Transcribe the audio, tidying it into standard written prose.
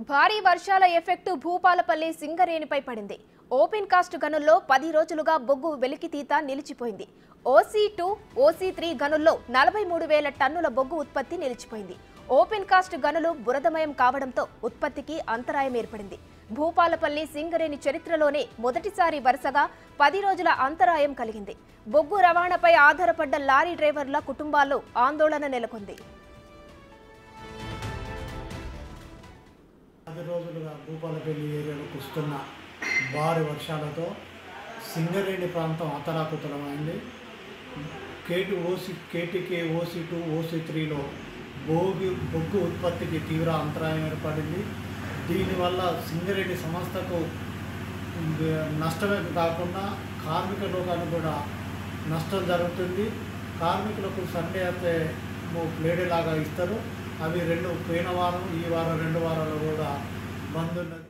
భారీ వర్షాల ఎఫెక్టు భూపాలపల్లి సింగరేణిపై పడింది. ఓపెన్ కాస్ట్ గనుల్లో 10 రోజులుగా బొగ్గు వెలికితీత నిలిచిపోయింది. OC2, OC3 గనుల్లో 43,000 టన్నుల బొగ్గు ఉత్పత్తి నిలిచిపోయింది. ఓపెన్ కాస్ట్ గనులు బురదమయం కావడంతో ఉత్పత్తికి అంతరాయం ఏర్పడింది. భూపాలపల్లి సింగరేణి చరిత్రలోనే మొదటిసారి వరుసగా 10 రోజుల అంతరాయం కలిగింది. బొగ్గు రవాణాపై ఆధారపడ్డ లారీ డ్రైవర్ల కుటుంబాల్లో ఆందోళన నెలకొంది. 10 రోజులుగా భూపాలపల్లి ఏరియాలో కురుస్తున్న భారీ వర్షాలతో సింగరేణి ప్రాంతం అతలాకుతలమైంది. కేటీకే OC2, OC3లో బొగ్గు ఉత్పత్తికి తీవ్ర అంతరాయం ఏర్పడింది. దీనివల్ల సింగరేణి సంస్థకు నష్టమే కాకుండా కార్మిక లోకానికి కూడా నష్టం జరుగుతుంది. కార్మికులకు సండే అయితే ప్లేడేలాగా ఇస్తారు. అవి పోయిన వారం, ఈ వారం 2 వారాలు కూడా బంద్ ఉన్నది.